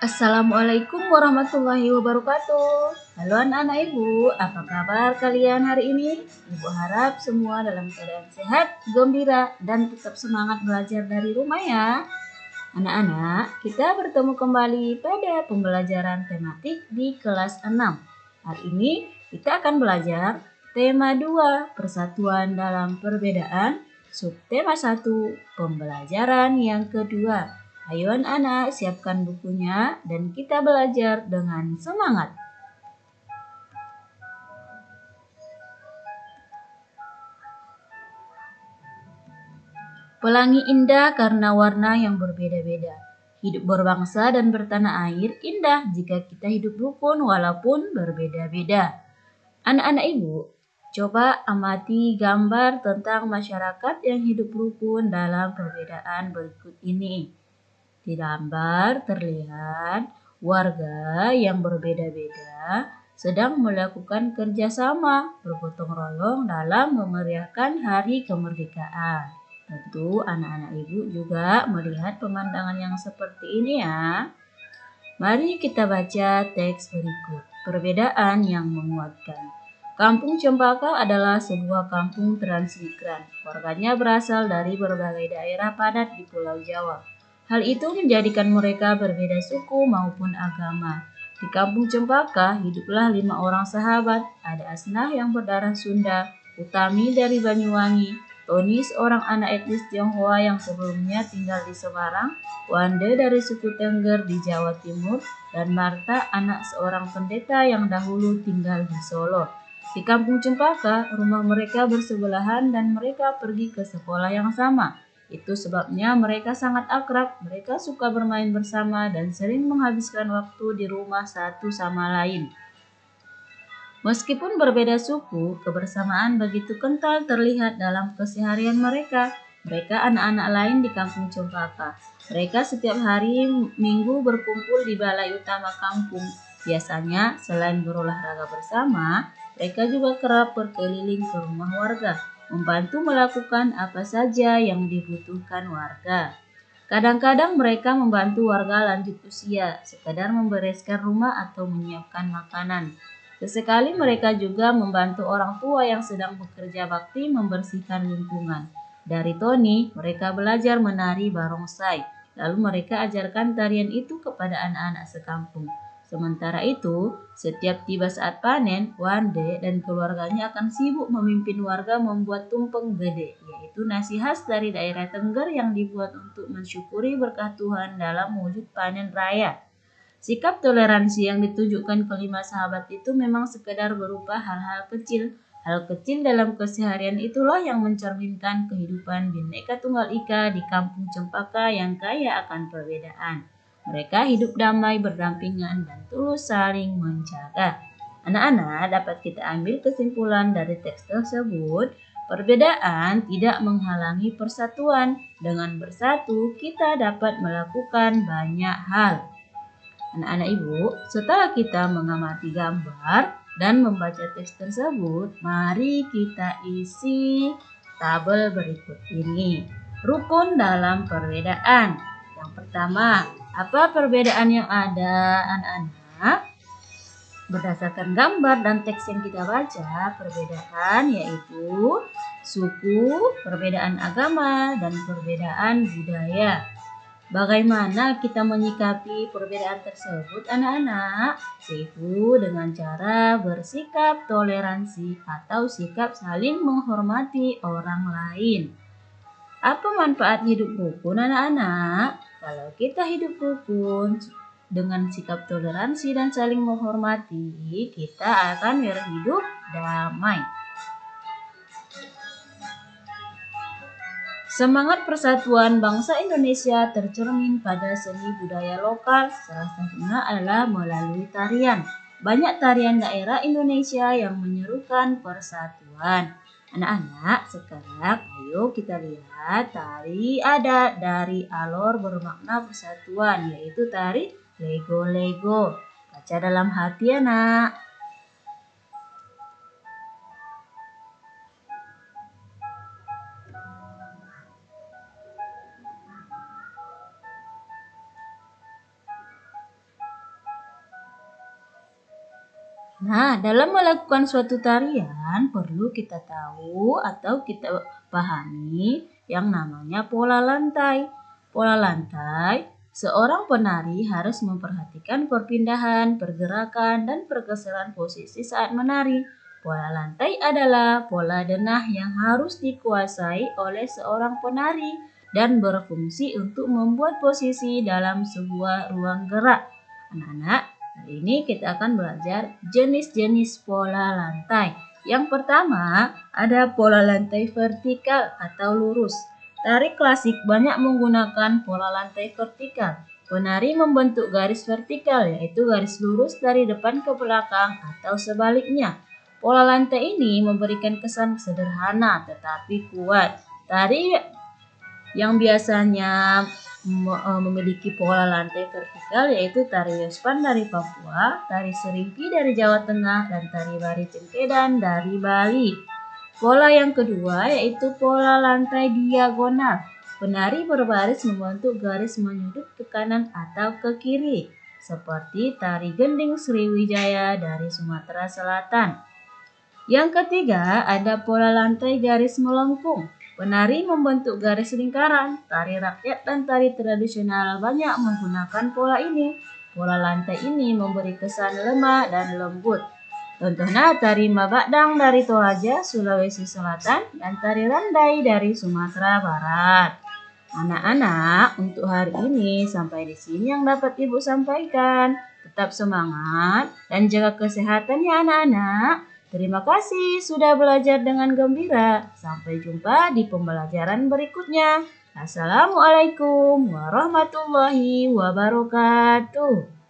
Assalamualaikum warahmatullahi wabarakatuh. Halo anak-anak ibu, apa kabar kalian hari ini? Ibu harap semua dalam keadaan sehat, gembira, dan tetap semangat belajar dari rumah ya. Anak-anak, kita bertemu kembali pada pembelajaran tematik di kelas 6. Hari ini kita akan belajar tema 2, persatuan dalam perbedaan, subtema 1, pembelajaran yang kedua. Ayo anak-anak, siapkan bukunya dan kita belajar dengan semangat. Pelangi indah karena warna yang berbeda-beda. Hidup berbangsa dan bertanah air indah jika kita hidup rukun walaupun berbeda-beda. Anak-anak ibu, coba amati gambar tentang masyarakat yang hidup rukun dalam perbedaan berikut ini. Di gambar terlihat warga yang berbeda-beda sedang melakukan kerjasama bergotong royong dalam memeriahkan hari kemerdekaan. Tentu anak-anak ibu juga melihat pemandangan yang seperti ini ya. Mari kita baca teks berikut. Perbedaan yang menguatkan. Kampung Cempaka adalah sebuah kampung transmigran. Warganya berasal dari berbagai daerah padat di Pulau Jawa. Hal itu menjadikan mereka berbeda suku maupun agama. Di kampung Cempaka hiduplah 5 orang sahabat. Ada Asnah yang berdarah Sunda, Utami dari Banyuwangi, Tony seorang anak etnis Tionghoa yang sebelumnya tinggal di Semarang, Wande dari suku Tengger di Jawa Timur, dan Marta anak seorang pendeta yang dahulu tinggal di Solo. Di kampung Cempaka, rumah mereka bersebelahan dan mereka pergi ke sekolah yang sama. Itu sebabnya mereka sangat akrab, mereka suka bermain bersama dan sering menghabiskan waktu di rumah satu sama lain. Meskipun berbeda suku, kebersamaan begitu kental terlihat dalam keseharian mereka. Mereka anak-anak lain di kampung Cempaka. Mereka setiap hari Minggu berkumpul di balai utama kampung. Biasanya, selain berolahraga bersama, mereka juga kerap berkeliling ke rumah warga, membantu melakukan apa saja yang dibutuhkan warga. Kadang-kadang mereka membantu warga lanjut usia, sekedar membereskan rumah atau menyiapkan makanan. Sesekali mereka juga membantu orang tua yang sedang bekerja bakti membersihkan lingkungan. Dari Tony, mereka belajar menari barongsai. Lalu mereka ajarkan tarian itu kepada anak-anak sekampung. Sementara itu, setiap tiba saat panen, Wande dan keluarganya akan sibuk memimpin warga membuat tumpeng gede, yaitu nasi khas dari daerah Tengger yang dibuat untuk mensyukuri berkah Tuhan dalam wujud panen raya. Sikap toleransi yang ditujukan kelima sahabat itu memang sekedar berupa hal-hal kecil. Hal kecil dalam keseharian itulah yang mencerminkan kehidupan Bhinneka Tunggal Ika di kampung Cempaka yang kaya akan perbedaan. Mereka hidup damai, berdampingan, dan tulus saling menjaga. Anak-anak, dapat kita ambil kesimpulan dari teks tersebut. Perbedaan tidak menghalangi persatuan. Dengan bersatu, kita dapat melakukan banyak hal. Anak-anak ibu, setelah kita mengamati gambar dan membaca teks tersebut, mari kita isi tabel berikut ini. Rukun dalam perbedaan. Yang pertama, apa perbedaan yang ada anak-anak? Berdasarkan gambar dan teks yang kita baca, perbedaan yaitu suku, perbedaan agama, dan perbedaan budaya. Bagaimana kita menyikapi perbedaan tersebut anak-anak? Yaitu dengan cara bersikap toleransi atau sikap saling menghormati orang lain. Apa manfaat hidup rukun anak-anak? Kalau kita hidup rukun dengan sikap toleransi dan saling menghormati, kita akan berhidup damai. Semangat persatuan bangsa Indonesia tercermin pada seni budaya lokal, salah satunya adalah melalui tarian. Banyak tarian daerah Indonesia yang menyerukan persatuan. Anak-anak, sekarang ayo kita lihat tari adat dari Alor bermakna persatuan, yaitu tari Lego-Lego. Baca dalam hati ya nak. Nah, dalam melakukan suatu tarian perlu kita tahu atau kita pahami yang namanya pola lantai. Pola lantai, seorang penari harus memperhatikan perpindahan, pergerakan, dan pergeseran posisi saat menari. Pola lantai adalah pola denah yang harus dikuasai oleh seorang penari dan berfungsi untuk membuat posisi dalam sebuah ruang gerak. Anak-anak, hari ini kita akan belajar jenis-jenis pola lantai. Yang pertama, ada pola lantai vertikal atau lurus. Tari klasik banyak menggunakan pola lantai vertikal. Penari membentuk garis vertikal, yaitu garis lurus dari depan ke belakang atau sebaliknya. Pola lantai ini memberikan kesan sederhana tetapi kuat. Tari yang biasanya memiliki pola lantai vertikal yaitu tari Yospan dari Papua, tari Seringki dari Jawa Tengah, dan tari Bari Cengkedan dari Bali. Pola yang kedua yaitu pola lantai diagonal. Penari berbaris membentuk garis menyudut ke kanan atau ke kiri, seperti tari Gending Sriwijaya dari Sumatera Selatan. Yang ketiga, ada pola lantai garis melengkung. Penari membentuk garis lingkaran. Tari rakyat dan tari tradisional banyak menggunakan pola ini. Pola lantai ini memberi kesan lemah dan lembut. Contohnya tari Mabakdang dari Toraja, Sulawesi Selatan, dan tari Randai dari Sumatera Barat. Anak-anak, untuk hari ini sampai di sini yang dapat Ibu sampaikan. Tetap semangat dan jaga kesehatan ya anak-anak. Terima kasih sudah belajar dengan gembira. Sampai jumpa di pembelajaran berikutnya. Assalamualaikum warahmatullahi wabarakatuh.